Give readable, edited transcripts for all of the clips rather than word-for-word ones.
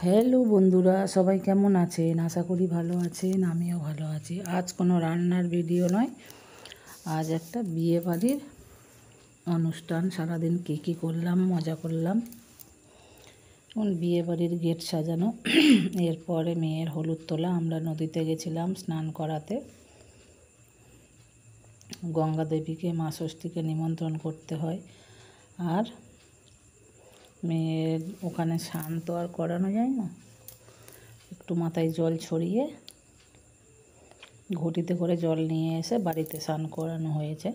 Hello বন্ধুরা, সবাই কেমন আছেন? আশা করি ভালো আছেন, আমিও ভালো আছি। আজ কোনো রান্নার ভিডিও নয়, আজ একটা বিয়ে বাড়ির অনুষ্ঠান। সারাদিন কী করলাম, মজা করলাম। বিয়ে বাড়ির গেট সাজানো, এরপরে মেয়ের হলুদ তোলা। আমরা নদীতে গেছিলাম স্নান করাতে। গঙ্গা দেবীকে, মা ষষ্ঠীকে নিমন্ত্রণ করতে হয়। আর মেয়ের ওখানে স্নান তো আর করানো যায় না, একটু মাথায় জল ছড়িয়ে ঘটিতে করে জল নিয়ে এসে বাড়িতে স্নান করানো হয়েছে।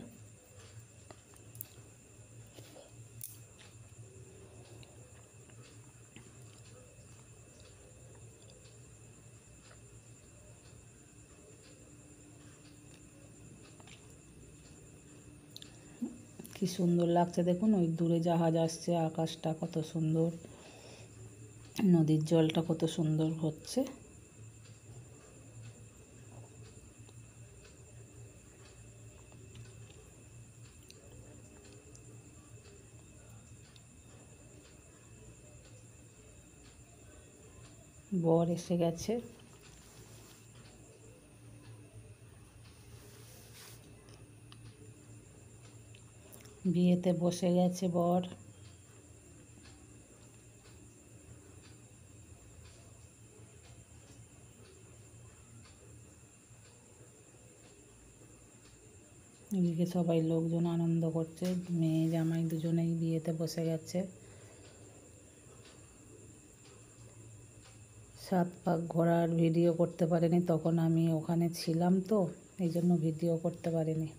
কি সুন্দর লাগছে দেখুন, ওই দূরে জাহাজ আসছে, আকাশটা কত সুন্দর, নদীর জলটা কত সুন্দর হচ্ছে। বর এসে গেছে। বিয়েতে বসে গেছে বর। এদিকে সবাই লোকজন আনন্দ করছে। মেয়ে জামাই দুজনেই বিয়েতে বসে গেছে। 7 পাক ঘোরার ভিডিও করতে পারিনি, তখন আমি ওখানে ছিলাম, তো এই জন্য ভিডিও করতে পারিনি।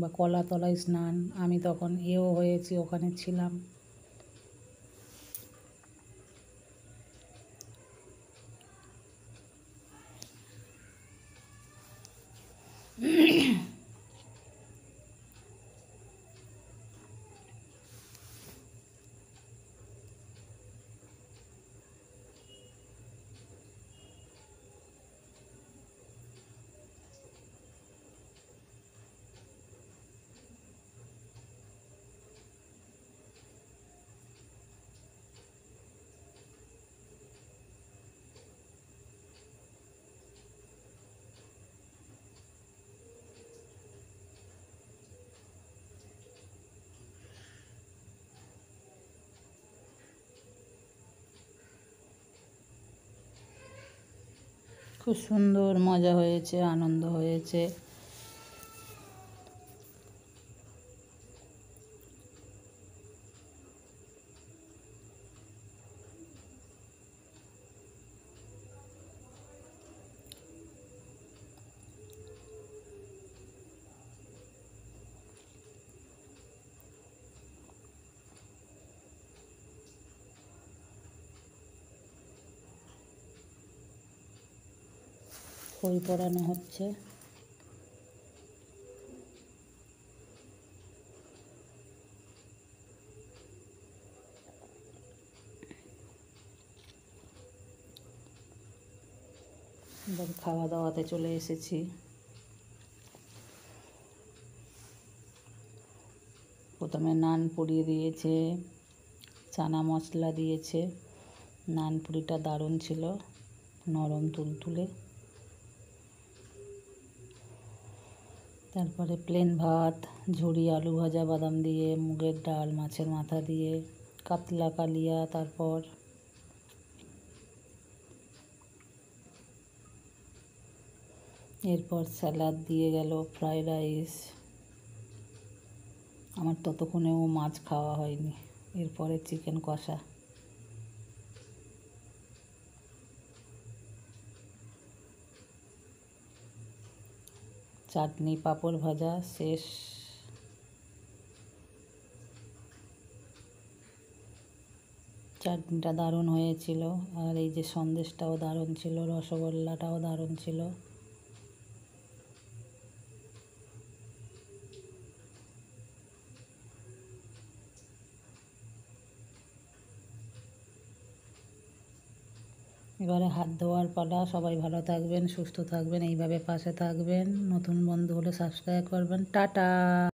বা কলাতলায় স্নান, আমি তখন হয়েছি, ওখানে ছিলাম। খুব সুন্দর মজা হয়েছে, আনন্দ হয়েছে। খই পড়ানো হচ্ছে। এবার খাওয়া দাওয়াতে চলে এসেছি। প্রথমে নান পুরি দিয়েছে, চানা মশলা দিয়েছে। নান পুরিটা দারুণ ছিল, নরম তুলতুলে। তারপরে প্লেন ভাত, ঝুরি আলু ভাজা, বাদাম দিয়ে, মুগের ডাল, মাছের মাথা দিয়ে, কাতলা কালিয়া। তারপর এরপর স্যালাড দিয়ে গেল, ফ্রাইড রাইস। আমার ততক্ষণেও মাছ খাওয়া হয়নি। এরপরে চিকেন কষা। চাটনি, পাঁপড় ভাজা শেষ। চাটনিটা দারুণ হয়েছিল। আর এই যে সন্দেশটাও দারুণ ছিল, রসগোল্লাটাও দারুণ ছিল। এবারে হাত ধোয়ার পালা। সবাই ভালো থাকবেন, সুস্থ থাকবেন, এইভাবে পাশে থাকবেন। নতুন বন্ধু হলে সাবস্ক্রাইব করবেন। টাটা।